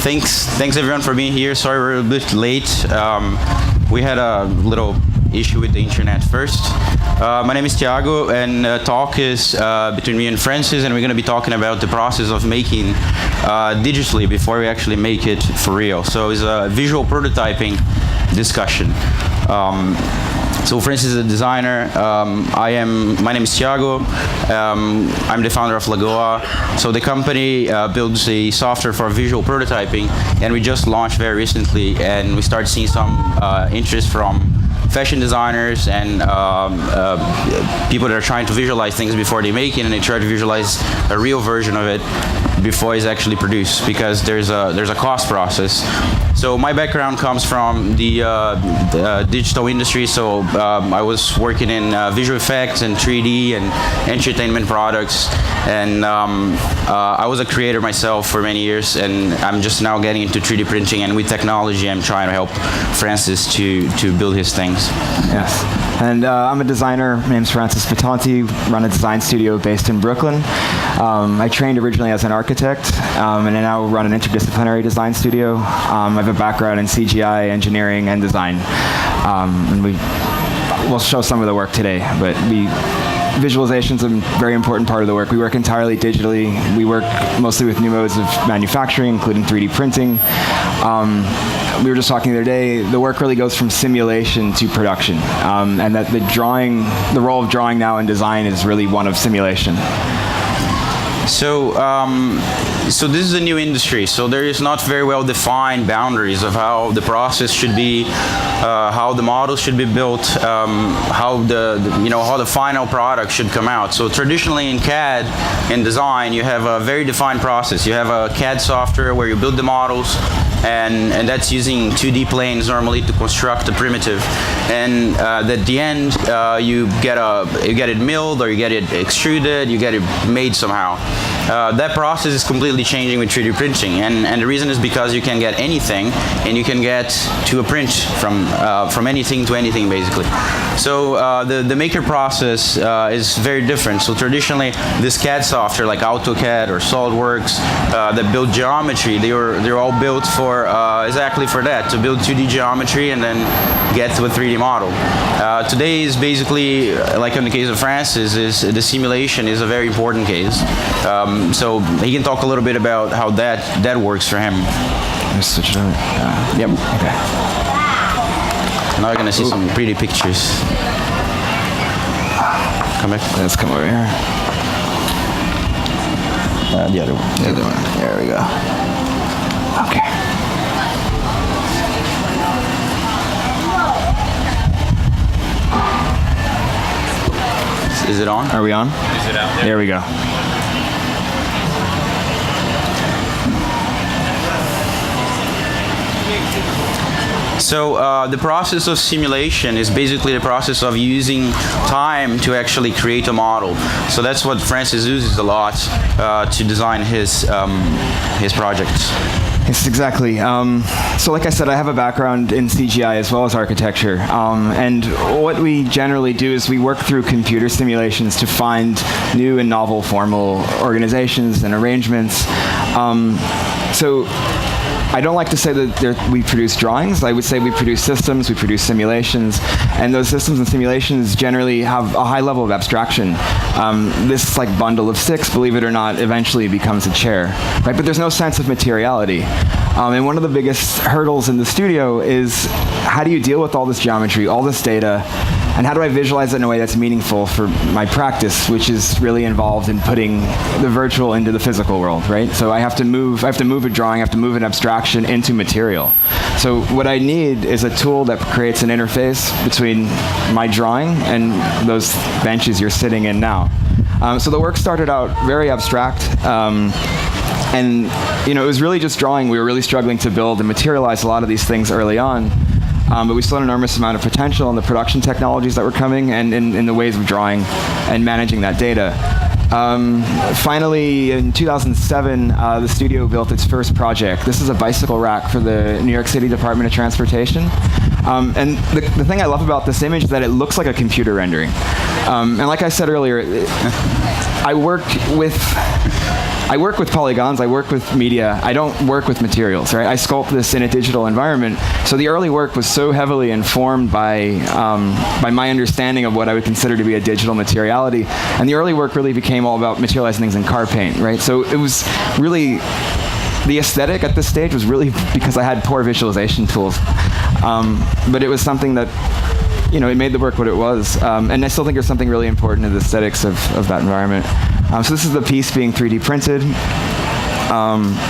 Thanks everyone for being here. Sorry we're a bit late. We had a little issue with the internet first. My name is Thiago, and talk is between me and Francis, and we're going to be talking about the process of making digitally before we actually make it for real. So it's a visual prototyping discussion. So Francis is a designer. My name is Thiago. I'm the founder of Lagoa. So the company builds a software for visual prototyping, and we just launched very recently, and we started seeing some interest from fashion designers and people that are trying to visualize things before they make it, and they try to visualize a real version of it before it's actually produced, because there's a cost process. So my background comes from the digital industry. So I was working in visual effects and 3D and entertainment products, and I was a creator myself for many years, and I'm just now getting into 3D printing, and with technology I'm trying to help Francis to build his things. Yes, and I'm a designer. My name's Francis Patanti, run a design studio based in Brooklyn. I trained originally as an architect, and I now run an interdisciplinary design studio. I have a background in CGI, engineering, and design. And we'll show some of the work today, but visualization is a very important part of the work. We work entirely digitally. We work mostly with new modes of manufacturing, including 3D printing. We were just talking the other day, the work really goes from simulation to production, and that the role of drawing now in design is really one of simulation. So this is a new industry, so there is not very well defined boundaries of how the process should be, how the models should be built, how the final product should come out. So traditionally in CAD and design, you have a very defined process. You have a CAD software where you build the models, and that's using 2D planes normally to construct a primitive. And at the end, you get it milled, or you get it extruded, you get it made somehow. That process is completely changing with 3D printing, and the reason is because you can get anything, and you can get to a print from anything to anything, basically. So the maker process is very different. So traditionally, this CAD software like AutoCAD or SolidWorks that build geometry, they're all built for exactly for that, to build 2D geometry and then get to a 3D model. Today is basically, like in the case of Francis, the simulation is a very important case. So he can talk a little bit about how that works for him. Just switch it over. Yep. Okay. Now you're gonna see some pretty pictures. Come back. Let's come over here. The other one. The other one. There we go. Okay. Is it on? Are we on? Is it out there? There we go. So the process of simulation is basically the process of using time to actually create a model. So that's what Francis uses a lot to design his projects. Yes, exactly. So like I said, I have a background in CGI as well as architecture. And what we generally do is we work through computer simulations to find new and novel formal organizations and arrangements. So I don't like to say that we produce drawings. I would say we produce systems, we produce simulations, and those systems and simulations generally have a high level of abstraction. This like bundle of sticks, believe it or not, eventually becomes a chair, right? But there's no sense of materiality. And one of the biggest hurdles in the studio is how do you deal with all this geometry, all this data, and how do I visualize it in a way that's meaningful for my practice, which is really involved in putting the virtual into the physical world, right? So I have to move a drawing, I have to move an abstraction into material. So what I need is a tool that creates an interface between my drawing and those benches you're sitting in now. So the work started out very abstract, and it was really just drawing. We were really struggling to build and materialize a lot of these things early on. But we saw an enormous amount of potential in the production technologies that were coming, and in the ways of drawing and managing that data. Finally, in 2007, the studio built its first project. This is a bicycle rack for the New York City Department of Transportation. And the thing I love about this image is that it looks like a computer rendering. And like I said earlier, I work with polygons, I work with media, I don't work with materials, right? I sculpt this in a digital environment. So the early work was so heavily informed by my understanding of what I would consider to be a digital materiality. And the early work really became all about materializing things in car paint, right? So it was really, the aesthetic at this stage was really because I had poor visualization tools. But it was something that, it made the work what it was. And I still think there's something really important in the aesthetics of that environment. So this is the piece being 3D printed.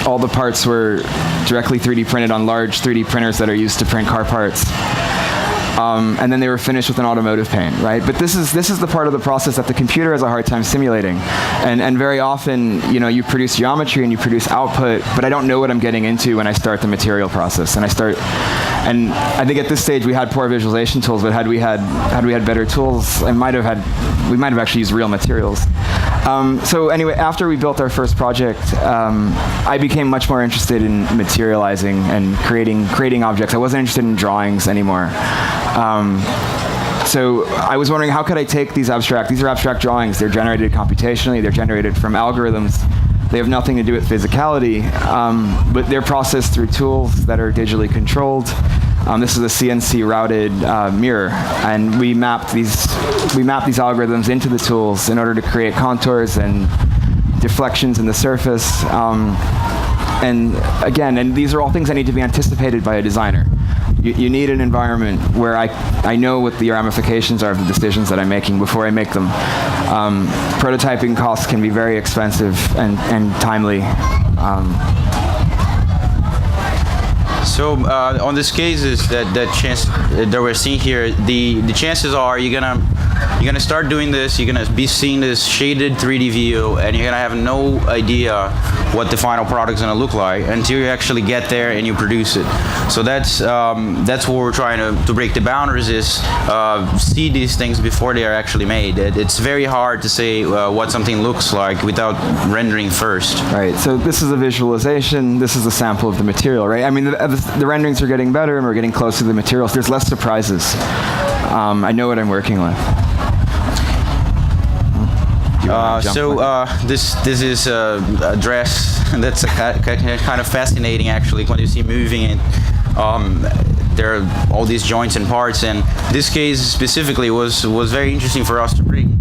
All the parts were directly 3D printed on large 3D printers that are used to print car parts. And then they were finished with an automotive paint, right? But this is the part of the process that the computer has a hard time simulating. And very often, you produce geometry and you produce output, but I don't know what I'm getting into when I start the material process. And I think at this stage we had poor visualization tools, but had we had better tools, we might have actually used real materials. So anyway, after we built our first project, I became much more interested in materializing and creating objects. I wasn't interested in drawings anymore. So I was wondering, how could I take these are abstract drawings. They're generated computationally. They're generated from algorithms. They have nothing to do with physicality, but they're processed through tools that are digitally controlled. This is a CNC routed mirror, and we mapped these algorithms into the tools in order to create contours and deflections in the surface. And these are all things that need to be anticipated by a designer. You need an environment where I know what the ramifications are of the decisions that I'm making before I make them. Prototyping costs can be very expensive and timely. So on these cases that we're seeing here, the chances are you're gonna start doing this. You're gonna be seeing this shaded 3D view, and you're gonna have no idea what the final product is gonna look like until you actually get there and you produce it. So that's what we're trying to break the boundaries is see these things before they are actually made. It's very hard to say what something looks like without rendering first. Right. So this is a visualization. This is a sample of the material, right? I mean, the renderings are getting better, and we're getting closer to the materials. There's less surprises. I know what I'm working with. This is a dress that's kind of fascinating, actually, when you see moving it. There are all these joints and parts, and this case specifically was very interesting for us to bring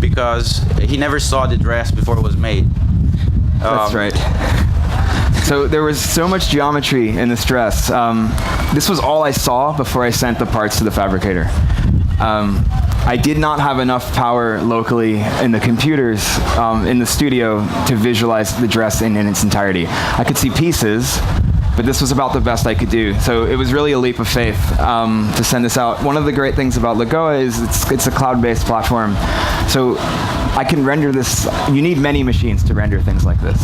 because he never saw the dress before it was made. That's right. So there was so much geometry in this dress. This was all I saw before I sent the parts to the fabricator. I did not have enough power locally in the computers in the studio to visualize the dress in its entirety. I could see pieces, but this was about the best I could do. So it was really a leap of faith to send this out. One of the great things about Lagoa is it's a cloud-based platform. So I can render this. You need many machines to render things like this.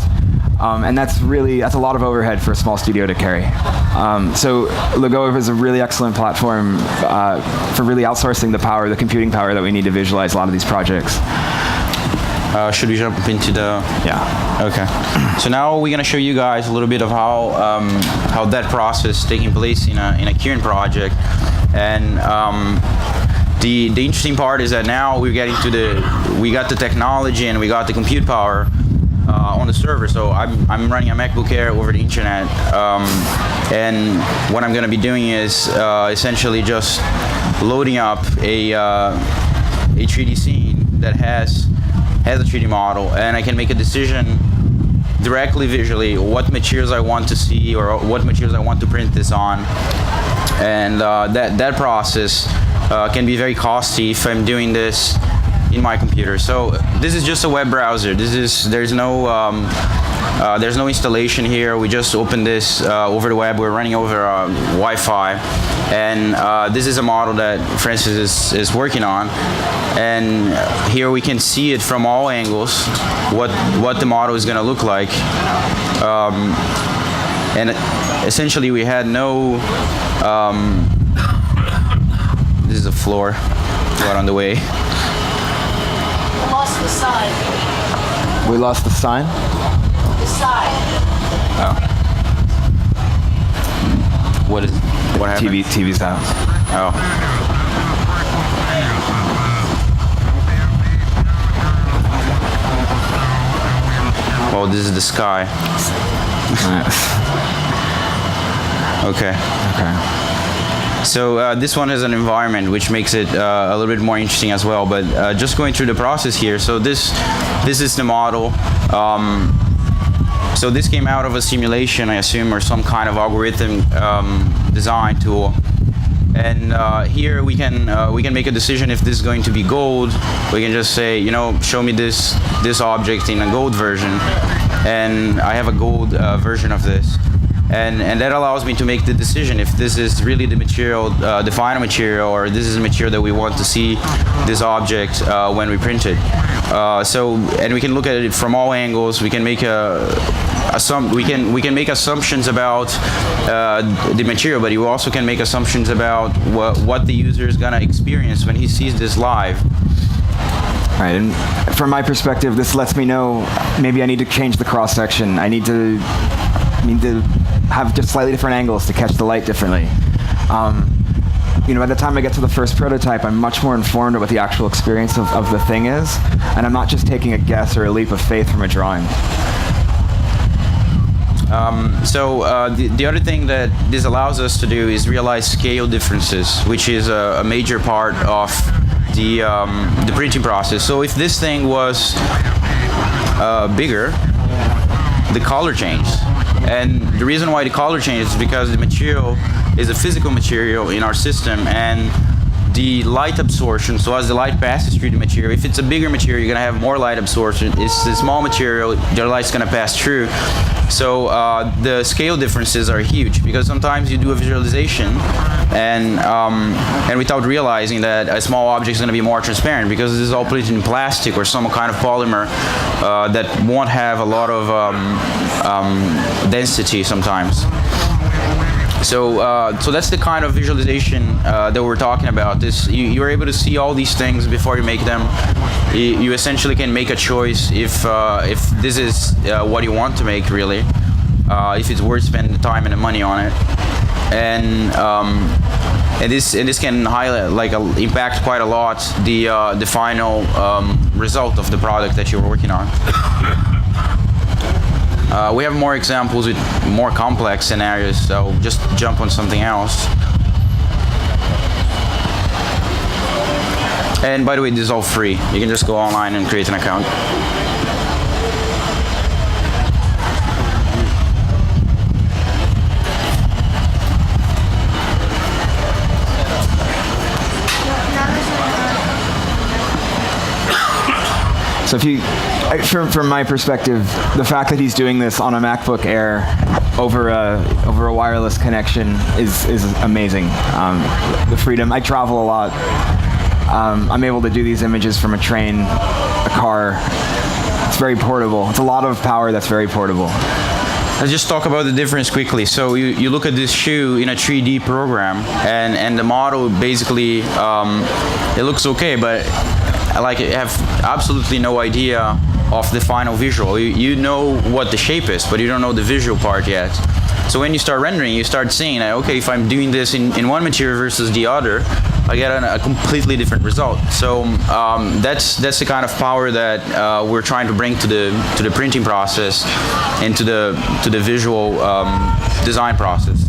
And that's a lot of overhead for a small studio to carry. So Lagoa is a really excellent platform for really outsourcing the computing power that we need to visualize a lot of these projects. Should we jump into the... Yeah. Okay. So now we're going to show you guys a little bit of how that process is taking place in a Kieran project. And the interesting part is that now we got the technology and we got the compute power on the server. So I'm running a MacBook Air over the internet, and what I'm going to be doing is essentially just loading up a 3D scene that has a 3D model, and I can make a decision directly visually what materials I want to see or what materials I want to print this on, and that process can be very costly if I'm doing this in my computer. So this is just a web browser. There's no installation here. We just opened this over the web. We're running over Wi-Fi, and this is a model that Francis is working on. And here we can see it from all angles what the model is going to look like. And essentially we had no. This is a floor right on the way. The sign. We lost the sign? The sign. Oh. What happened? TV's out. Oh. Oh, this is the sky. Okay. Okay. So this one is an environment, which makes it a little bit more interesting as well. But just going through the process here. So this is the model. So this came out of a simulation, I assume, or some kind of algorithm design tool. And here we can make a decision if this is going to be gold. We can just say, you know, show me this object in a gold version, and I have a gold version of this. And that allows me to make the decision if this is really the material, the final material, or this is the material that we want to see this object when we print it. And we can look at it from all angles. We can make we can make assumptions about the material, but you also can make assumptions about what the user is gonna experience when he sees this live. Right, and from my perspective, this lets me know maybe I need to change the cross section. I need to have just slightly different angles to catch the light differently. You know, by the time I get to the first prototype, I'm much more informed of what the actual experience of the thing is, and I'm not just taking a guess or a leap of faith from a drawing. The other thing that this allows us to do is realize scale differences, which is a major part of the printing process. So if this thing was bigger, the color changed. And the reason why the color changes is because the material is a physical material in our system, and the light absorption, so as the light passes through the material, if it's a bigger material, you're going to have more light absorption. It's a small material, the light's going to pass through. So the scale differences are huge, because sometimes you do a visualization and without realizing that a small object is going to be more transparent, because this is all printed in plastic or some kind of polymer that won't have a lot of density sometimes. So that's the kind of visualization that we're talking about. You're able to see all these things before you make them. You essentially can make a choice if this is what you want to make, really, if it's worth spending the time and the money on it, and this can highlight, like, impact quite a lot the final result of the product that you're working on. We have more examples with more complex scenarios, so just jump on something else. And by the way, this is all free. You can just go online and create an account. So if you, from my perspective, the fact that he's doing this on a MacBook Air over a wireless connection is amazing. The freedom. I travel a lot. I'm able to do these images from a train, a car. It's very portable. It's a lot of power that's very portable. Let's just talk about the difference quickly. So you look at this shoe in a 3D program, and the model basically, it looks okay, but I have absolutely no idea of the final visual. You know what the shape is, but you don't know the visual part yet. So when you start rendering, you start seeing that, okay, if I'm doing this in one material versus the other, I get a completely different result. So that's the kind of power that we're trying to bring to the printing process and to the visual design process.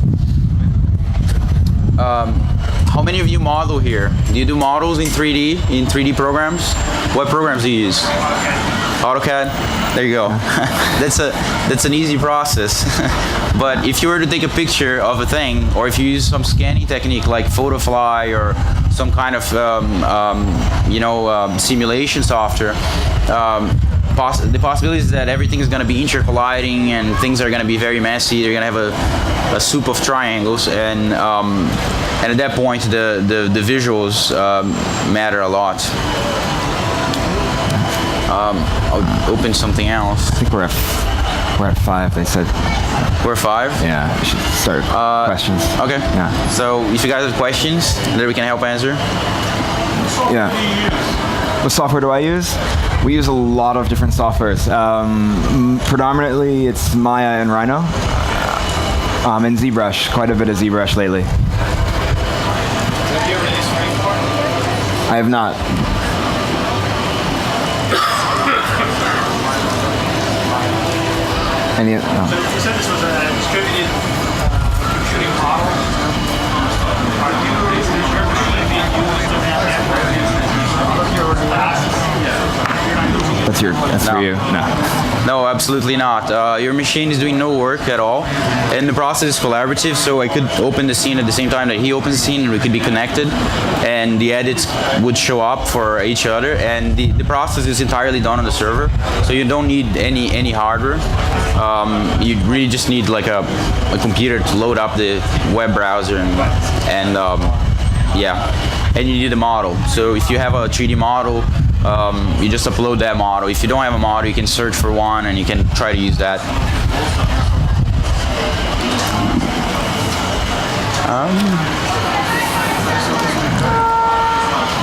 How many of you model here? Do you do models in 3D programs? What programs do you use? AutoCAD? There you go. That's an easy process. But if you were to take a picture of a thing, or if you use some scanning technique like Photofly or some kind of simulation software, the possibility is that everything is going to be intercolliding and things are going to be very messy. They're going to have a soup of triangles, and at that point the visuals matter a lot. I'll open something else. I think we're at 5. They said we're 5. Yeah, we should start questions. Okay. Yeah. So if you guys have questions that we can help answer. Yeah. What software do I use? We use a lot of different softwares. Predominantly, it's Maya and Rhino, and Zbrush. Quite a bit of Zbrush lately. I have not. Any? You said this was a distributed computing model. Are you, is your machine being used to have your glasses? That's No. for you. No. No, absolutely not. Your machine is doing no work at all, and the process is collaborative. So I could open the scene at the same time that he opens the scene, and we could be connected, and the edits would show up for each other. And the process is entirely done on the server, so you don't need any hardware. You really just need like a computer to load up the web browser and yeah, and you need a model. So if you have a 3D model, you just upload that model. If you don't have a model, you can search for one and you can try to use that.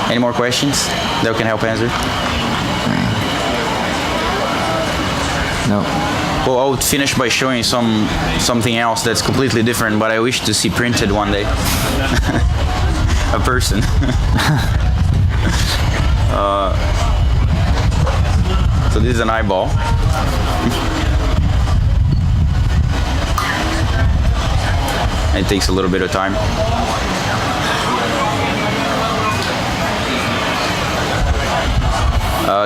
Any more questions that we can help answer? No. Well, I'll finish by showing something else that's completely different, but I wish to see printed one day. A person. So this is an eyeball. It takes a little bit of time.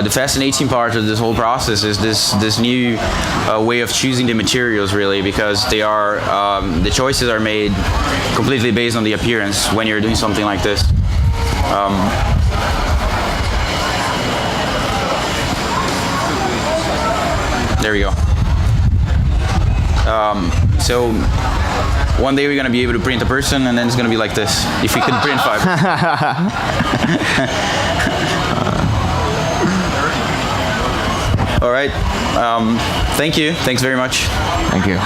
The fascinating part of this whole process is this new way of choosing the materials, really, because they are the choices are made completely based on the appearance when you're doing something like this. There we go. So one day we're gonna be able to print a person, and then it's gonna be like this. If we could print fiber. All right. Thank you. Thanks very much. Thank you.